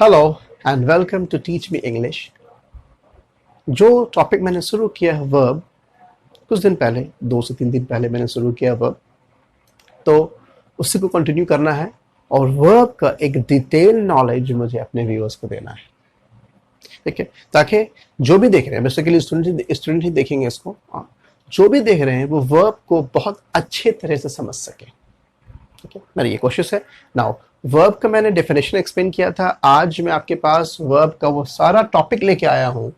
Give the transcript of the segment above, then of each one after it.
Hello and welcome to teach me English. जो topic मैंने शुरू किया है वर्ब, कुछ दिन पहले 2 से 3 दिन पहले मैंने शुरू किया वर्ब, तो उसी को कंटिन्यू करना है और वर्ब का एक डिटेल नॉलेज मुझे अपने व्यूअर्स को देना है, ठीक है, ताकि जो भी देख रहे हैं, बेसिकली स्टूडेंट ही देखेंगे इसको, जो भी देख रहे हैं वो वर्ब को बहुत अच्छे तरह से समझ सके। ठीक है, मेरी ये कोशिश है। नाउ वर्ब का मैंने डेफिनेशन एक्सप्लेन किया था, आज मैं आपके पास वर्ब का वो सारा टॉपिक लेके आया हूं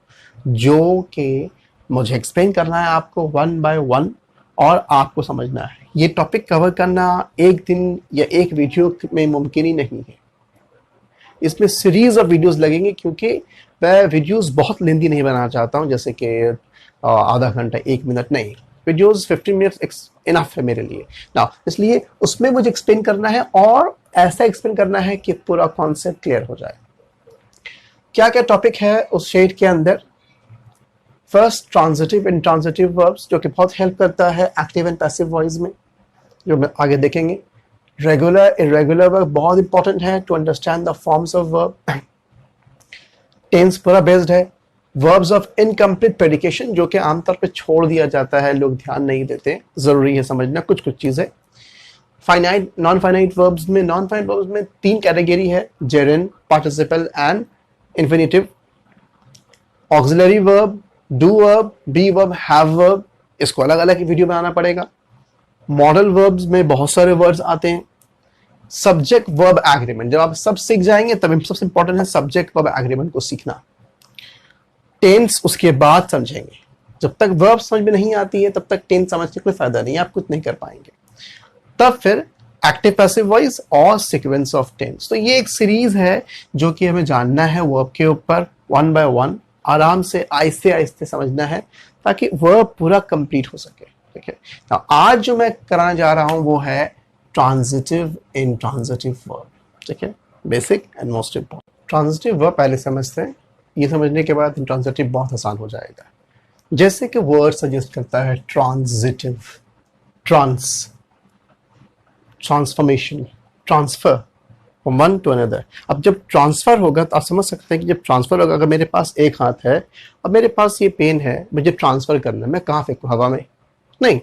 जो कि मुझे एक्सप्लेन करना है आपको वन बाय वन और आपको समझना है। ये टॉपिक कवर करना एक दिन या एक वीडियो में मुमकिन ही नहीं है, इसमें सीरीज ऑफ वीडियोस लगेंगे, क्योंकि मैं वीडियोस बहुत लेंदी नहीं बनाना चाहता हूं, जैसे कि आधा घंटा 1 मिनट नहीं, वीडियोस 15 मिनट्स इनफ है मेरे लिए ना। इसलिए उसमें मुझे एक्सप्लेन करना है और ऐसा एक्सप्लेन करना है कि पूरा कॉन्सेप्ट क्लियर हो जाए। क्या क्या टॉपिक है उस शेड के अंदर? First, transitive and transitive verbs, जो कि बहुत हेल्प करता है एक्टिव एंड पैसिव वॉइस में, जो मैं आगे देखेंगे। रेगुलर इरेगुलर वर्ब बहुत इंपॉर्टेंट है to understand the forms of verb. Tense पूरा बेस्ड है। वर्ब्स ऑफ इनकम्प्लीट प्रेडिकेशन, जो कि आमतौर पे छोड़ दिया जाता है, लोग ध्यान नहीं देते, जरूरी है समझना कुछ कुछ चीजें। फाइनाइट नॉन फाइनाइट वर्ब्स में 3 कैटेगरी है, gerund, participle and infinitive. Auxiliary verb, do verb, be verb, have verb, इसको अलग अलग वीडियो बनाना पड़ेगा। मॉडल वर्ब्स में बहुत सारे वर्ड्स आते हैं। सब्जेक्ट वर्ब एग्रीमेंट, जब आप सब सीख जाएंगे तब सबसे इंपॉर्टेंट है सब्जेक्ट वर्ब एग्रीमेंट को सीखना। टेंस उसके बाद समझेंगे, जब तक वर्ब समझ में नहीं आती है तब तक टेंस समझने कोई फायदा नहीं है, आप कुछ नहीं कर पाएंगे। तब फिर एक्टिव पैसिव वॉइस और सीक्वेंस ऑफ टेंस। तो ये एक सीरीज है जो कि हमें जानना है वर्ब के ऊपर, वन बाय वन आराम से आहिस्ते आहिस्ते समझना है ताकि वर्ब पूरा कंप्लीट हो सके। ठीक है, तो आज जो मैं कराने जा रहा हूं वो है ट्रांजिटिव इन ट्रांजिटिव वर्ब। ठीक है, basic and most important. Transitive verb पहले समझते हैं, ये समझने के बाद ट्रांजिटिव बहुत आसान हो जाएगा। जैसे कि वर्ड सजेस्ट करता है transitive, trans, transformation, transfer from one to another. अब जब ट्रांसफर होगा तो आप समझ सकते हैं कि जब ट्रांसफर होगा, अगर मेरे पास एक हाथ है और मेरे पास ये पेन है, मुझे ट्रांसफर करना है, मैं कहाँ फेंकूं? हवा में? नहीं,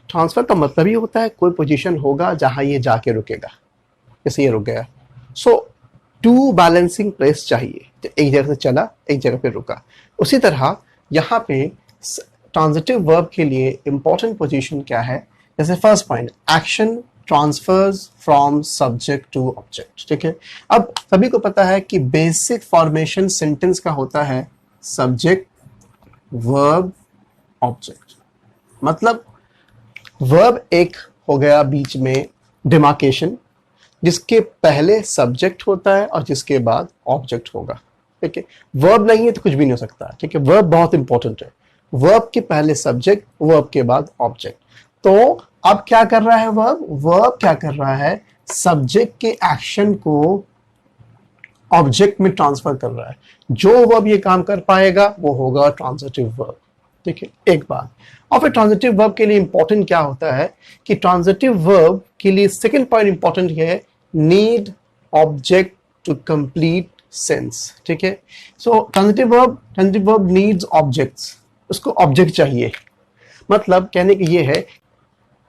ट्रांसफर का मतलब ही होता है कोई पोजीशन होगा जहां ये जाके रुकेगा, जैसे ये रुक गया। सो टू बैलेंसिंग प्लेस चाहिए, एक जगह से चला एक जगह पे रुका। उसी तरह यहाँ पे ट्रांजिटिव वर्ब के लिए इंपॉर्टेंट पोजीशन क्या है? जैसे first point, action transfers from subject to object. ठीक है, अब सभी को पता है कि बेसिक फॉर्मेशन सेंटेंस का होता है सब्जेक्ट वर्ब ऑब्जेक्ट। मतलब वर्ब एक हो गया बीच में डिमार्केशन, जिसके पहले सब्जेक्ट होता है और जिसके बाद ऑब्जेक्ट होगा। ठीक है, वर्ब नहीं है तो कुछ भी नहीं हो सकता। ठीक है, वर्ब बहुत इंपॉर्टेंट है। वर्ब के पहले सब्जेक्ट, वर्ब के बाद ऑब्जेक्ट। तो अब क्या कर रहा है वर्ब क्या कर रहा है? सब्जेक्ट के एक्शन को ऑब्जेक्ट में ट्रांसफर कर रहा है। जो वर्ब ये काम कर पाएगा वो होगा ट्रांजिटिव वर्ब। ठीक है, एक बात। और फिर ट्रांजिटिव वर्ब के लिए इंपॉर्टेंट क्या होता है कि ट्रांजिटिव वर्ब के लिए सेकंड पॉइंट इंपॉर्टेंट ये है, need object to complete sense. ठीक है, so transitive verb needs objects, उसको ऑब्जेक्ट चाहिए। मतलब कहने की ये है,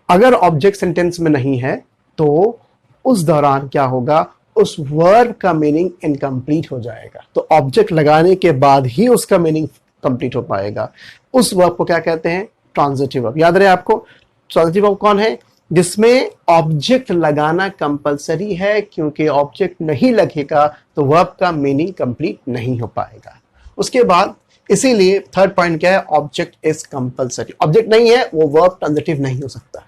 अगर ऑब्जेक्ट सेंटेंस में नहीं है तो उस दौरान क्या होगा? उस वर्ब का मीनिंग इनकम्प्लीट हो जाएगा। तो ऑब्जेक्ट लगाने के बाद ही उसका मीनिंग कंप्लीट हो पाएगा। उस वर्ब को क्या कहते हैं? Transitive verb. याद रहे आपको, ट्रांजिटिव वर्ब कौन है? जिसमें ऑब्जेक्ट लगाना कंपलसरी है, क्योंकि ऑब्जेक्ट नहीं लगेगा तो वर्ब का मीनिंग कंप्लीट नहीं हो पाएगा। उसके बाद इसीलिए थर्ड पॉइंट क्या है? Object is compulsory. ऑब्जेक्ट नहीं है वो वर्ब ट्रांजिटिव नहीं हो सकता।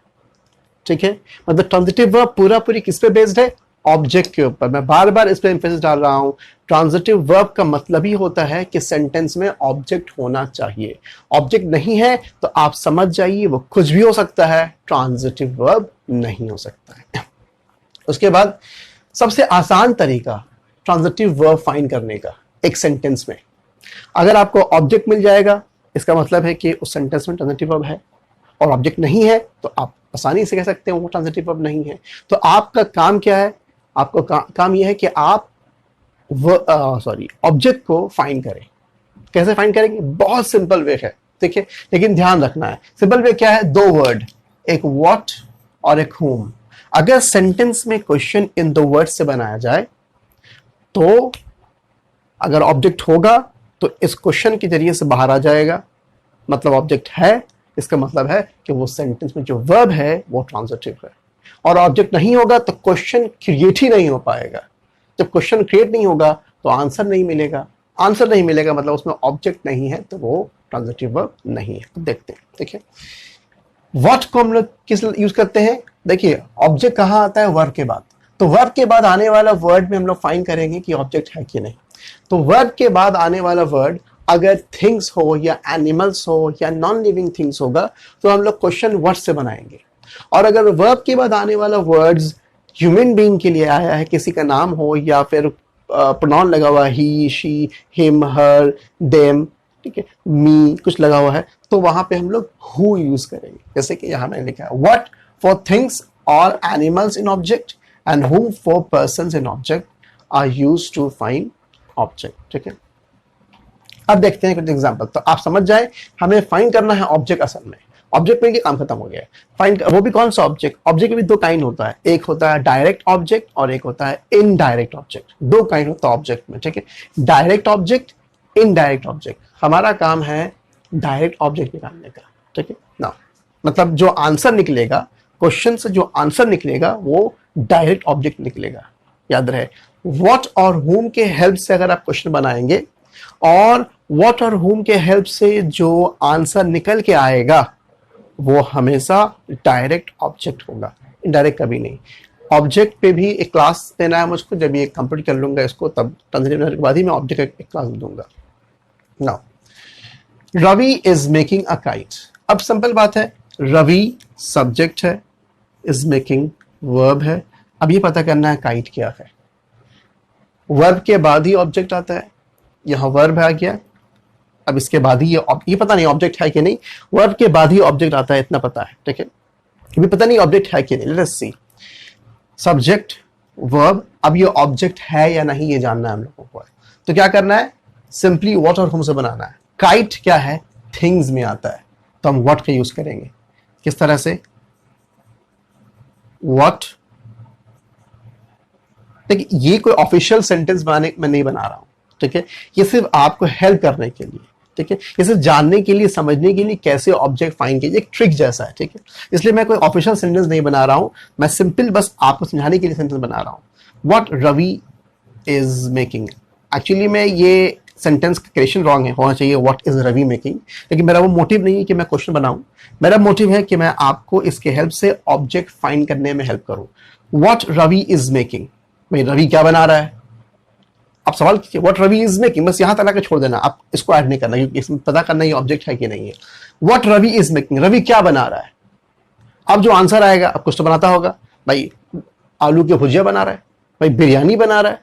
ठीक है, मतलब ट्रांजिटिव वर्ब पूरी किस पे बेस्ड है? ऑब्जेक्ट के ऊपर। मैं बार बार इस पे एम्फेसिस डाल रहा हूं, ट्रांजिटिव वर्ब का मतलब ही होता है कि सेंटेंस में ऑब्जेक्ट होना चाहिए। ऑब्जेक्ट नहीं है तो आप समझ जाइए वो कुछ भी हो सकता है, ट्रांजिटिव वर्ब नहीं हो सकता है। उसके बाद सबसे आसान तरीका ट्रांजिटिव वर्ब फाइंड करने का एक सेंटेंस में, अगर आपको ऑब्जेक्ट मिल जाएगा इसका मतलब है कि उस सेंटेंस में ट्रांजिटिव वर्ब है, और ऑब्जेक्ट नहीं है तो आप आसानी से कह सकते हैं वो ट्रांजिटिव वर्ब नहीं है। तो आपका काम क्या है? आपको काम यह है कि आप ऑब्जेक्ट को फाइंड करें। कैसे फाइंड करेंगे? बहुत सिंपल वे है, देखिए, लेकिन ध्यान रखना है। सिंपल वे क्या है? दो वर्ड, एक व्हाट और एक whom। अगर सेंटेंस में क्वेश्चन इन दो वर्ड से बनाया जाए तो अगर ऑब्जेक्ट होगा तो इस क्वेश्चन के जरिए से बाहर आ जाएगा, मतलब ऑब्जेक्ट है, इसका मतलब है कि वो सेंटेंस में जो वर्ब है वो ट्रांजिटिव है। और ऑब्जेक्ट नहीं होगा तो क्वेश्चन क्रिएट ही नहीं हो पाएगा। जब क्वेश्चन क्रिएट नहीं होगा तो आंसर नहीं मिलेगा, आंसर नहीं मिलेगा मतलब उसमें ऑब्जेक्ट नहीं है, तो वो ट्रांजिटिव वर्ब नहीं है। तो देखते हैं, देखिए व्हाट को हम लोग किस यूज करते हैं? देखिए ऑब्जेक्ट कहाँ आता है? वर्ब के बाद। तो वर्ब के बाद आने वाला वर्ड में हम लोग फाइंड करेंगे कि ऑब्जेक्ट है कि नहीं। तो वर्ब के बाद आने वाला वर्ड अगर थिंग्स हो या एनिमल्स हो या नॉन लिविंग थिंग्स होगा तो हम लोग क्वेश्चन व्हाट से बनाएंगे। और अगर वर्ब के बाद आने वाला वर्ड्स ह्यूमन बीइंग के लिए आया है, किसी का नाम हो या फिर प्रोनाउन लगा हुआ ही, शी, हिम, हर, देम, ठीक है, मी कुछ लगा हुआ है, तो वहां पे हम लोग हु यूज करेंगे। जैसे कि यहां मैंने लिखा है व्हाट फॉर थिंग्स और animals in object and who for persons in object are used to find object. ठीक है, अब देखते हैं कुछ एग्जांपल, तो आप समझ जाए हमें फाइंड करना है ऑब्जेक्ट। असल में ऑब्जेक्ट में काम खत्म हो गया है। फाइंड वो भी कौन सा ऑब्जेक्ट? ऑब्जेक्ट में भी दो काइंड होता है, एक होता है डायरेक्ट ऑब्जेक्ट और एक होता है इनडायरेक्ट ऑब्जेक्ट। दो काइंड होता है ऑब्जेक्ट में, ठीक है, डायरेक्ट ऑब्जेक्ट, इनडायरेक्ट ऑब्जेक्ट। हमारा काम है डायरेक्ट ऑब्जेक्ट निकालने का, ठीक है ना, मतलब जो आंसर निकलेगा क्वेश्चन से, जो आंसर निकलेगा वो डायरेक्ट ऑब्जेक्ट निकलेगा। याद रहे, व्हाट और हुम के हेल्प से अगर आप क्वेश्चन बनाएंगे और व्हाट और हुम के हेल्प से जो आंसर निकल के आएगा वो हमेशा डायरेक्ट ऑब्जेक्ट होगा, इनडायरेक्ट कभी नहीं। ऑब्जेक्ट पे भी एक क्लास देना है मुझको, जब ये कंप्लीट कर लूंगा इसको तब ट्रांजिटिव के बाद ही मैं ऑब्जेक्ट एक क्लास दूंगा। Now Ravi is making a kite. अब सिंपल बात है, रवि सब्जेक्ट है, इज मेकिंग वर्ब है। अब ये पता करना है काइट क्या है। वर्ब के बाद ही ऑब्जेक्ट आता है, यहां वर्ब आ गया, अब इसके बाद ही ये पता नहीं ऑब्जेक्ट है कि नहीं, वर्ब के बाद ही ऑब्जेक्ट आता है, इतना पता है, ठीक है, अभी पता नहीं ऑब्जेक्ट है कि नहीं। लेट्स सी, सब्जेक्ट वर्ब, अब ये ऑब्जेक्ट है या नहीं ये जानना है हम लोगों को। तो क्या करना है? सिंपली व्हाट और हुम से बनाना है। काइट क्या है? थिंग्स में आता है, तो हम व्हाट का यूज करेंगे। किस तरह से? व्हाट, देखिए ये कोई ऑफिशियल सेंटेंस बनाने में नहीं बना रहा हूं, ठीक है, ये सिर्फ आपको हेल्प करने के लिए, ठीक है, ये सिर्फ जानने के लिए, समझने के लिए कैसे ऑब्जेक्ट फाइंड कीजिए, एक ट्रिक जैसा है, ठीक है। इसलिए मैं कोई ऑफिशियल सेंटेंस नहीं बना रहा हूं, मैं सिंपल बस आपको समझाने के लिए सेंटेंस बना रहा हूं। What Ravi is making. Actually मैं ये सेंटेंस क्रिएशन रॉन्ग है, होना चाहिए व्हाट इज रवि मेकिंग, लेकिन मेरा वो मोटिव नहीं है कि मैं क्वेश्चन बनाऊं, मेरा मोटिव है कि मैं आपको इसके हेल्प से ऑब्जेक्ट फाइंड करने में हेल्प करूं। व्हाट रवि इज मेकिंग, भाई रवि क्या बना रहा है? आप सवाल कीजिए व्हाट रवि इज मेकिंग, बस यहां तक छोड़ देना, आप इसको ऐड नहीं करना क्योंकि इसमें पता करना ये ऑब्जेक्ट है कि नहीं है। What Ravi is making, Ravi क्या बना रहा है? अब जो आंसर आएगा, अब कुछ तो बनाता होगा, भाई आलू की भुजिया बना रहा है, भाई बिरयानी बना रहा है,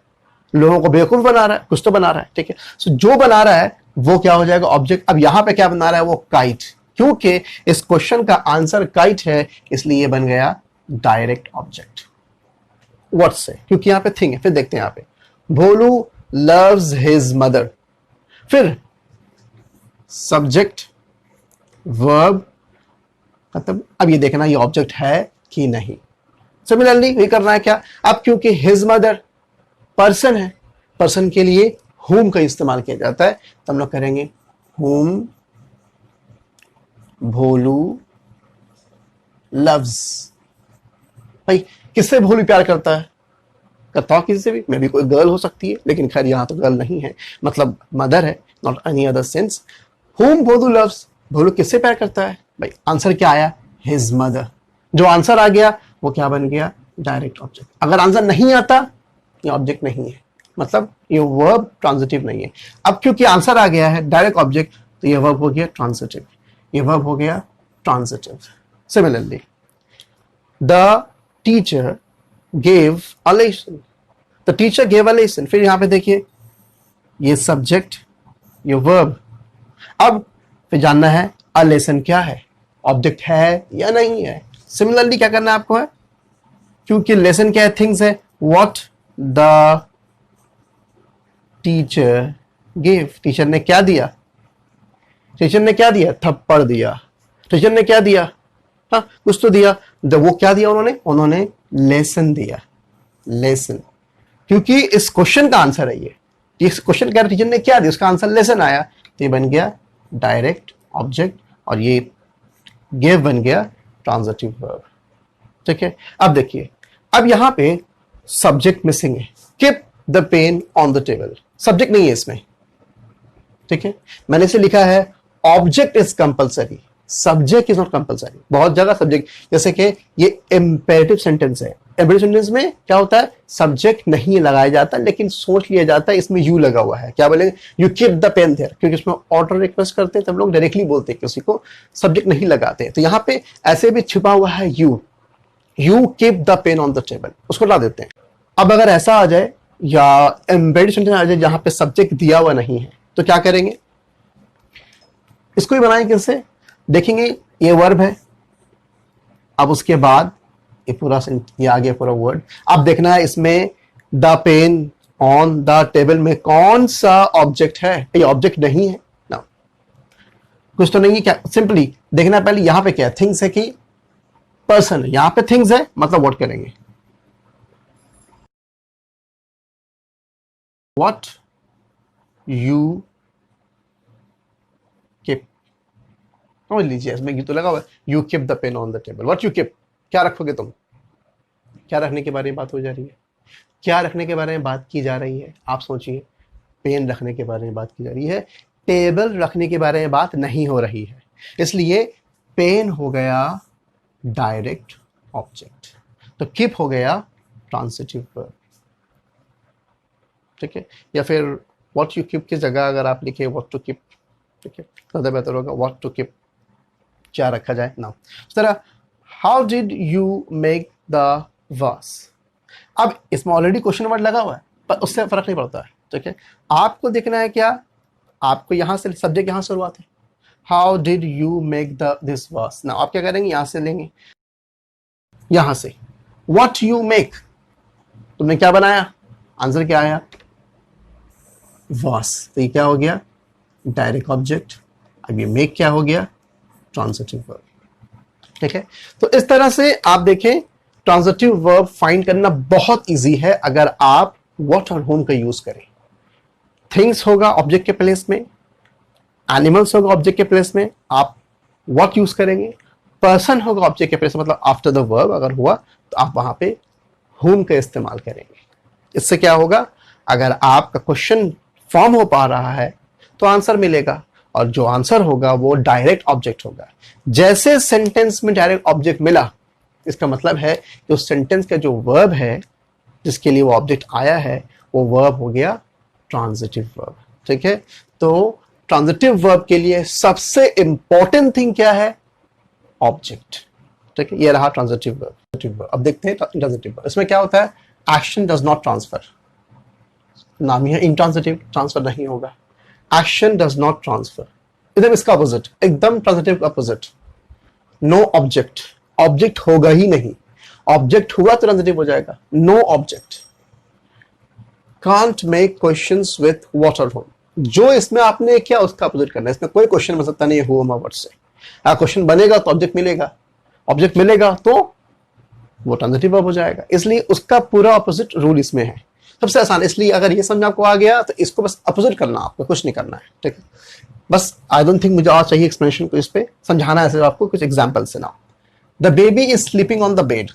लोगों को बेवकूफ बना रहा है, कुछ तो बना रहा है, ठीक है। सो जो बना रहा है वो क्या हो जाएगा? ऑब्जेक्ट। अब यहां पे क्या बना रहा है? वो काइट, क्योंकि इस क्वेश्चन का आंसर काइट है, इसलिए ये बन गया डायरेक्ट ऑब्जेक्ट। व्हाट से, क्योंकि यहां पे थिंग है। फिर देखते हैं यहां पे, भोलू loves his mother, फिर सब्जेक्ट वर्ब खत्म। अब ये देखना ये ऑब्जेक्ट है कि नहीं। सिमिलरली ये करना है क्या? अब क्योंकि his mother पर्सन है, पर्सन के लिए whom का इस्तेमाल किया जाता है, तो हम लोग करेंगे whom भोलू loves। भाई किससे भोलू प्यार करता है? करता हूं किसी से भी, मैं भी, कोई गर्ल हो सकती है, लेकिन खैर यहां तो गर्ल नहीं है, मतलब मदर है, not any other sense. whom Bholu loves, Bholu किससे प्यार करता है? भाई आंसर क्या आया? His mother. जो आंसर आ गया वो क्या बन गया? Direct object. अगर आंसर नहीं आता ये ऑब्जेक्ट नहीं है, मतलब ये वर्ब ट्रांजिटिव नहीं है। अब क्योंकि आंसर आ गया है डायरेक्ट ऑब्जेक्ट, तो ये वर्ब हो गया ट्रांजिटिव, ये वर्ब हो गया transitive. Similarly the teacher gave a lesson, the teacher gave a lesson। फिर यहां पे देखिए ये सब्जेक्ट, ये वर्ब। अब फिर जानना है a lesson क्या है, ऑब्जेक्ट है या नहीं है। सिमिलरली क्या करना है आपको है, क्योंकि लेसन क्या है? थिंग्स है, what the teacher gave, teacher ने क्या दिया, टीचर ने क्या दिया, थप्पड़ दिया। टीचर ने क्या दिया, हाँ कुछ तो दिया। वो क्या दिया उन्होंने लेसन दिया, लेसन, क्योंकि इस क्वेश्चन का आंसर है ये। इस क्वेश्चन का टीचर ने क्या दिया, उसका आंसर लेसन आया, तो ये बन गया डायरेक्ट ऑब्जेक्ट और ये गिव बन गया ट्रांजिटिव वर्ब। ठीक है, अब देखिए, अब यहां पे सब्जेक्ट मिसिंग है, keep the pain on the table, subject नहीं है इसमें। ठीक है, मैंने इसे लिखा है object is compulsory, subject is not compulsory. बहुत जगह सब्जेक्ट, जैसे कि ये इंपेरेटिव सेंटेंस है, इंपेरेटिव सेंटेंस में क्या होता है, सब्जेक्ट नहीं लगाया जाता लेकिन सोच लिया जाता है इसमें यू लगा हुआ है। क्या बोलेंगे, you keep the pen there, क्योंकि इसमें ऑर्डर रिक्वेस्ट करते हैं तब लोग डायरेक्टली बोलते हैं, किसी को सब्जेक्ट नहीं लगाते। तो यहाँ पे ऐसे भी छिपा हुआ है you, you keep the pain on the table, उसको ला देते हैं। अब अगर ऐसा आ जाए या एम्बेडेड सेंटेंस आ जाए जहां पे सब्जेक्ट दिया हुआ नहीं है, तो क्या करेंगे, इसको ही बनाएंगे कैसे, देखेंगे ये वर्ब है, अब उसके बाद ये पूरा ये आ गया पूरा वर्ड। अब देखना है इसमें the pain on the table में कौन सा ऑब्जेक्ट है, ये ऑब्जेक्ट नहीं है ना, कुछ तो नहीं है क्या, सिंपली देखना पहले यहां पे क्या थिंग्स है कि पर्सन है, यहां पे थिंग्स है मतलब व्हाट करेंगे, व्हाट यू कीप, समझ लीजिए इसमें ये तो लगा हुआ है, you keep the pain on the table, what you keep, क्या रखोगे तुम, क्या रखने के बारे में बात हो जा रही है, क्या रखने के बारे में बात की जा रही है, आप सोचिए, पेन रखने के बारे में बात की जा रही है, टेबल रखने के बारे में बात नहीं हो रही है, इसलिए पेन हो गया डायरेक्ट ऑब्जेक्ट, तो कीप हो गया ट्रांजिटिव वर्ब। ठीक है, या फिर व्हाट यू कीप की जगह अगर आप लिखे व्हाट टू कीप, ठीक है, ज़्यादा बेहतर होगा व्हाट टू कीप, क्या रखा जाए ना। इस तरह how did you make the वास, अब इसमें ऑलरेडी क्वेश्चन वर्ड लगा हुआ है पर उससे फर्क नहीं पड़ता है। ठीक है, आपको देखना है क्या, आपको यहां से सब्जेक्ट यहां से शुरुआत है, how did you make the this वास, ना आप क्या करेंगे, यहां से लेंगे, यहां से व्हाट यू मेक, तुमने क्या बनाया, आंसर क्या आया, वास, तो ये क्या हो गया डायरेक्ट ऑब्जेक्ट, अब ये मेक क्या हो गया ट्रांजिटिव वर्ब। ठीक है, तो इस तरह से आप देखें ट्रांजिटिव वर्ब फाइंड करना बहुत इजी है अगर आप व्हाट और होम का यूज करें। थिंग्स होगा ऑब्जेक्ट के प्लेस में, एनिमल्स होगा ऑब्जेक्ट के प्लेस में, आप व्हाट यूज करेंगे, पर्सन होगा ऑब्जेक्ट के प्लेस में, मतलब आफ्टर द वर्ब अगर हुआ तो आप वहां पे होम का इस्तेमाल करेंगे। इससे क्या होगा, अगर आपका क्वेश्चन फॉर्म हो पा रहा है तो आंसर मिलेगा, और जो आंसर होगा वो डायरेक्ट ऑब्जेक्ट होगा। जैसे सेंटेंस में डायरेक्ट ऑब्जेक्ट मिला, इसका मतलब है कि उस सेंटेंस का जो वर्ब है जिसके लिए वो ऑब्जेक्ट आया है वो वर्ब हो गया ट्रांजिटिव वर्ब। ठीक है, तो ट्रांजिटिव वर्ब के लिए सबसे इंपॉर्टेंट थिंग क्या है, ऑब्जेक्ट। ठीक है, ये रहा ट्रांजिटिव वर्ब। अब देखते हैं ट्रांजिटिव वर्ब, इसमें क्या होता है, एक्शन डज नॉट ट्रांसफर, नाम ही है इंट्रांजिटिव, ट्रांसफर नहीं होगा, एक्शन डज नॉट ट्रांसफर, एकदम इसका अपोजिट, एकदम transitive opposite, no object, object होगा ही नहीं, ऑब्जेक्ट हुआ तो ट्रांजिटिव हो जाएगा, no object, can't make questions with what or whom, जो इसमें आपने क्या उसका अपोजिट करना है, इसमें कोई क्वेश्चन बन सकता नहीं है हुआ वर्ड से, क्वेश्चन बनेगा तो ऑब्जेक्ट मिलेगा, ऑब्जेक्ट मिलेगा तो वो ट्रांजिटिव वर्ब हो जाएगा, इसलिए उसका पूरा अपोजिट रूल इसमें है। सबसे आसान, इसलिए अगर ये समझ आपको आ गया तो इसको बस अपोजिट करना, आपको कुछ नहीं करना है। ठीक है, बस आई डोंट थिंक मुझे और चाहिए एक्सप्लेनेशन को, इस पे समझाना है सिर्फ आपको कुछ एग्जांपल से। Now the baby is sleeping on the bed,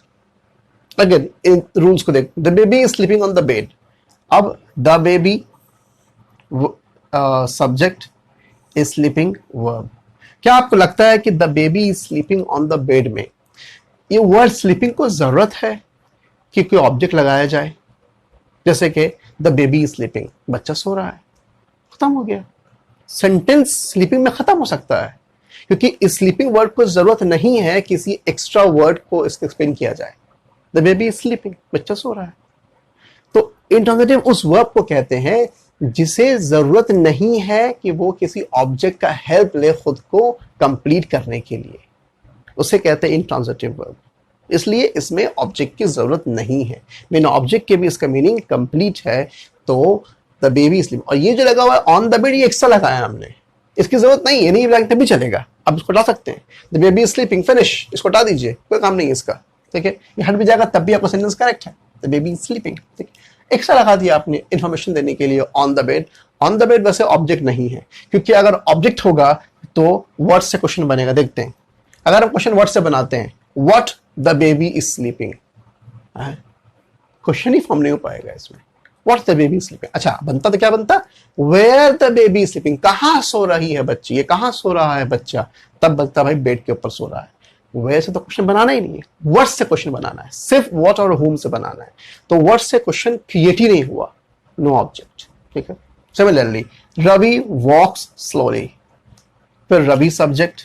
again इन रूल्स को देख, the baby is sleeping on the bed, अब the baby subject is sleeping verb. क्या आपको लगता है कि the baby is sleeping on the bed में ये वर्ड स्लीपिंग को जरूरत है कि कोई ऑब्जेक्ट लगाया जाए, जैसे कि द बेबी इज स्लीपिंग, बच्चा सो रहा है, खत्म हो गया, सेंटेंस स्लीपिंग में खत्म हो सकता है, क्योंकि इस स्लीपिंग वर्ड को जरूरत नहीं है किसी एक्स्ट्रा वर्ड को इसको एक्सप्लेन किया जाए, द बेबी इज स्लीपिंग, बच्चा सो रहा है। तो इंट्रांजिटिव उस वर्ब को कहते हैं जिसे जरूरत नहीं है कि वो किसी ऑब्जेक्ट का हेल्प ले खुद को कंप्लीट करने के लिए, उसे कहते हैं इंट्रांजिटिव वर्ब। इसलिए इसमें ऑब्जेक्ट की जरूरत नहीं है, बिना ऑब्जेक्ट के भी इसका मीनिंग कंप्लीट है। तो द बेबी स्लीप, और ये जो लगा हुआ है ऑन द बेड, ये एक्स्ट्रा लगाया है हमने, इसकी जरूरत नहीं है, नहीं लगाते भी चलेगा, आप इसको हटा सकते हैं। द बेबी स्लीपिंग, फिनिश, इसको हटा दीजिए, कोई काम नहीं है इसका, ठीक है, ये हट भी जाएगा तब भी आपका सेंटेंस करेक्ट है। द बेबी स्लीपिंग, ठीक है, एक्स्ट्रा लगा दिया आपने इन्फॉर्मेशन देने के लिए on the bed. On the bed वैसे ऑब्जेक्ट नहीं है, क्योंकि अगर ऑब्जेक्ट होगा तो वर्ड से क्वेश्चन बनेगा। देखते हैं, अगर हम क्वेश्चन वर्ड से बनाते हैं, what the baby is sleeping, question he form नहीं हो पाएगा इसमें। व्हाट द बेबी स्लीपिंग, अच्छा बनता तो क्या बनता, वेयर द बेबी स्लीपिंग, कहाँ सो रही है बच्ची, ये कहाँ सो रहा है बच्चा, तब बनता भाई बेड के ऊपर सो रहा है। वेयर से तो क्वेश्चन बनाना ही नहीं है, वर्ड से क्वेश्चन बनाना है, सिर्फ व्हाट और whom से बनाना है, तो वर्ड से क्वेश्चन क्रिएट ही नहीं हुआ, नो ऑब्जेक्ट, ठीक है। सिमिलरली रवि वॉक्स स्लोली, फिर रवि सब्जेक्ट,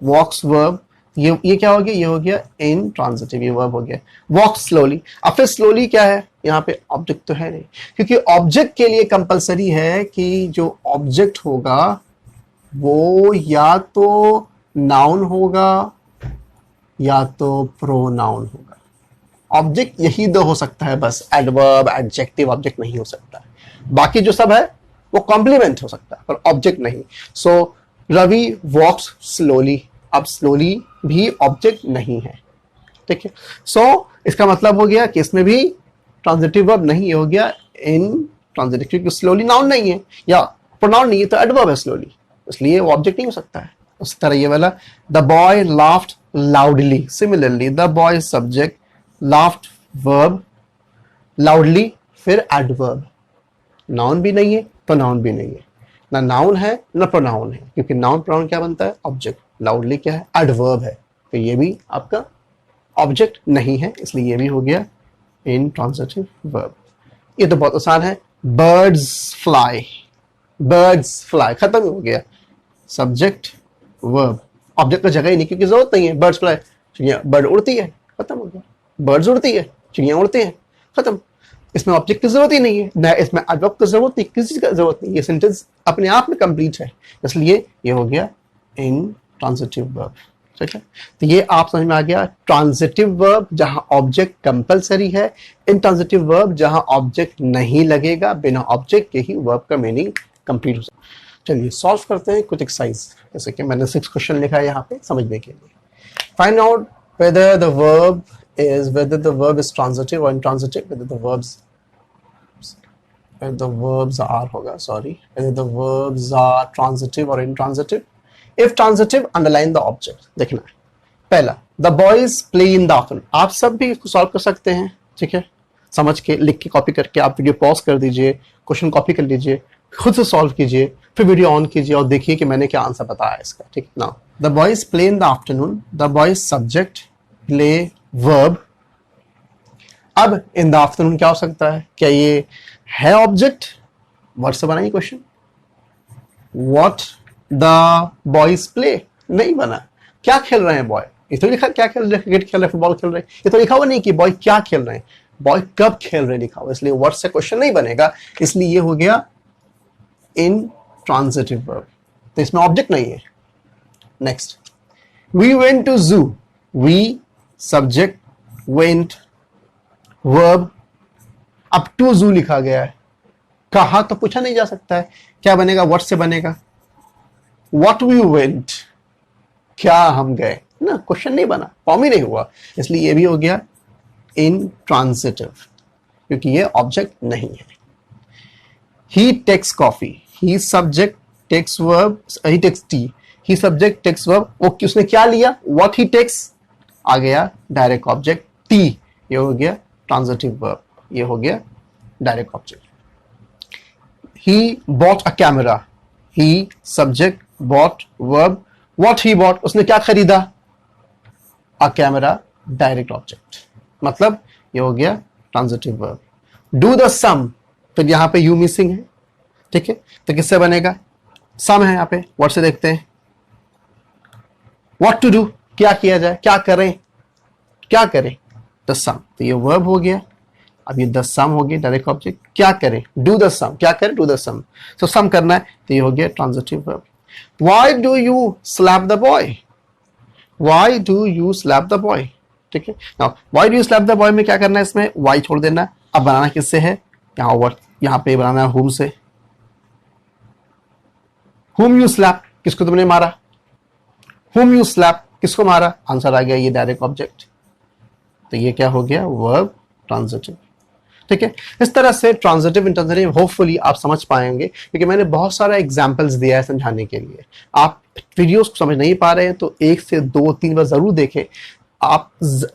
वॉक्स वर्ब, ये क्या हो गया, ये हो गया इन ट्रांजिटिव, ये वर्ब हो गया, वॉक स्लोली। अब फिर स्लोली क्या है, यहाँ पे ऑब्जेक्ट तो है नहीं, क्योंकि ऑब्जेक्ट के लिए कंपलसरी है कि जो ऑब्जेक्ट होगा वो या तो नाउन होगा या तो प्रोनाउन होगा। ऑब्जेक्ट यही दो हो सकता है बस, एडवर्ब, एडजेक्टिव, ऑब्जेक्ट नहीं हो सकता, बाकी जो सब है वो कॉम्प्लीमेंट हो सकता है पर ऑब्जेक्ट नहीं। सो रवि वॉक्स स्लोली, अब स्लोली भी ऑब्जेक्ट नहीं है, ठीक है। सो इसका मतलब हो गया कि इसमें भी ट्रांजिटिव वर्ब नहीं हो गया इन ट्रांजिटिव, क्योंकि स्लोली नाउन नहीं है या प्रोनाउन नहीं है तो एडवर्ब है स्लोली, इसलिए वो ऑब्जेक्ट नहीं हो सकता है। उस तरह ये वाला the boy laughed loudly, similarly the boy subject, laughed verb, loudly फिर एडवर्ब, नाउन भी नहीं है प्रोनाउन भी नहीं है, ना नाउन है ना प्रोनाउन है, क्योंकि नाउन प्रोनाउन क्या बनता है, ऑब्जेक्ट, लाउडली क्या है, एडवर्ब है, तो ये भी आपका ऑब्जेक्ट नहीं है, इसलिए ये भी हो गया इन ट्रांजिटिव वर्ब। ये तो बहुत आसान है, बर्ड्स फ्लाई, बर्ड्स फ्लाई खत्म हो गया, सब्जेक्ट वर्ब, ऑब्जेक्ट का जगह ही नहीं क्योंकि जरूरत नहीं है, बर्ड्स फ्लाई, चिड़िया, बर्ड उड़ती है, खत्म हो गया, बर्ड्स उड़ती है, चिड़िया उड़ते हैं, खत्म, इसमें ऑब्जेक्ट की जरूरत ही नहीं है, ना इसमें एडवर्ब की जरूरत नहीं, किसी चीज का जरूरत नहीं, ये सेंटेंस अपने आप में कंप्लीट है, इसलिए ये हो गया इन ट्रांजिटिव वर्ब, ठीक है। तो ये आप समझ में आ गया, ट्रांजिटिव वर्ब जहां ऑब्जेक्ट कंपलसरी है, इंट्रांजिटिव वर्ब जहां ऑब्जेक्ट नहीं लगेगा, बिना ऑब्जेक्ट के ही वर्ब का मीनिंग कंप्लीट हो सकता है। चलिए सॉल्व करते हैं कुछ एक्सरसाइज, जैसे कि मैंने 6 क्वेश्चन लिखा है यहाँ पे समझने के लिए। Find out whether the verb is transitive or intransitive, whether the verbs are होगा, sorry, whether the verbs are transitive or intransitive. If transitive, underline the object. देखना है पहला, the boys play in the afternoon, आप सब भी इसको solve कर सकते हैं, ठीक है, समझ के लिख के कॉपी करके आप वीडियो पॉज कर दीजिए, क्वेश्चन कॉपी कर लीजिए, खुद से सॉल्व कीजिए, फिर वीडियो ऑन कीजिए और देखिए कि मैंने क्या आंसर बताया इसका, ठीक है। Now the boys play in the afternoon, the boys subject, play verb. अब इन द आफ्टरनून क्या हो सकता है, क्या ये है ऑब्जेक्ट, वर्ड से बनाइए question, what the boys play, नहीं बना, क्या खेल रहे हैं बॉय, ये तो लिखा क्या खेल रहे हैं, क्रिकेट खेल रहे हैं, फुटबॉल खेल रहे हैं, ये तो लिखा हुआ नहीं कि बॉय क्या खेल रहे हैं, बॉय कब खेल रहे हैं लिखा हुआ, इसलिए वर्ड से क्वेश्चन नहीं बनेगा, इसलिए ये हो गया इन ट्रांजिटिव वर्ब, तो इसमें ऑब्जेक्ट नहीं है। नेक्स्ट, वी वेंट टू जू, वी सब्जेक्ट, वेंट वर्ब, अब टू जू लिखा गया है, कहा तो पूछा नहीं जा सकता है, क्या बनेगा, वर्ड से बनेगा, व्हाट वी वेंट, क्या हम गए ना, क्वेश्चन नहीं बना, फॉर्म ही नहीं हुआ, इसलिए ये भी हो गया इन ट्रांजिटिव, क्योंकि ये ऑब्जेक्ट नहीं है। ही टेक्स कॉफी, ही सब्जेक्ट टेक्स वर्ब, ही टेक्स टी, ही सब्जेक्ट टेक्स वर्ब, वो उसने क्या लिया, व्हाट ही टेक्स, आ गया डायरेक्ट ऑब्जेक्ट, टी, ये हो गया ट्रांजिटिव वर्ब, ये हो गया direct object. He bought a camera, he subject, bought verb, what he bought, उसने क्या खरीदा, अ कैमरा, डायरेक्ट ऑब्जेक्ट, मतलब ये हो गया ट्रांजिटिव वर्ब। डू द सम, तो यहां पे यू मिसिंग है, ठीक है, तो किससे बनेगा, सम है यहाँ पे, वर्ड से देखते हैं, व्हाट टू डू, क्या किया जाए, क्या करें, क्या करें, द सम, तो ये वर्ब हो गया, अब ये द सम हो गया डायरेक्ट ऑब्जेक्ट, क्या करें, डू द सम, क्या करें, डू द सम, तो सम करना है, तो ये हो गया transitive verb. Why do you slab the boy, why do you slab the boy, ठीक है। Now why do you slab the boy में क्या करना है, इसमें वाई छोड़ देना, अब बनाना किससे है, यहाँ वर्ड यहां पे बनाना है whom से, whom you slap, किसको तुमने मारा, whom you slap, किसको मारा, आंसर आ गया ये डायरेक्ट ऑब्जेक्ट। तो ये क्या हो गया, वर्ब ट्रांजिटिव। ठीक है, इस तरह से ट्रांजिटिव इंटरजेक्टिव होपफुली आप समझ पाएंगे, क्योंकि मैंने बहुत सारा एग्जांपल्स दिया है समझाने के लिए। आप वीडियोस को समझ नहीं पा रहे हैं तो 1 से 2-3 बार जरूर देखें, आप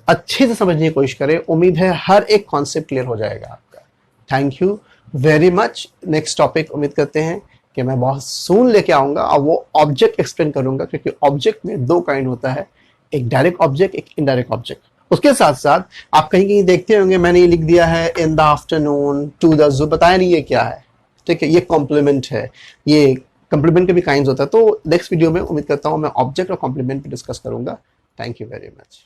अच्छे से समझने की कोशिश करें। उम्मीद है हर एक कॉन्सेप्ट क्लियर हो जाएगा आपका। Thank you very much. Next topic उम्मीद करते हैं कि मैं बहुत सून लेके आऊंगा और वो ऑब्जेक्ट एक्सप्लेन करूंगा, क्योंकि ऑब्जेक्ट में 2 काइंड होता है, एक डायरेक्ट ऑब्जेक्ट, एक इनडायरेक्ट ऑब्जेक्ट। उसके साथ साथ आप कहीं कहीं देखते होंगे मैंने ये लिख दिया है in the afternoon, to the zoo, बताया नहीं ये क्या है। ठीक है, ये कॉम्प्लीमेंट है, ये कॉम्प्लीमेंट के भी काइंड्स होता है। तो नेक्स्ट वीडियो में उम्मीद करता हूं मैं ऑब्जेक्ट और कॉम्प्लीमेंट पे डिस्कस करूंगा। Thank you very much.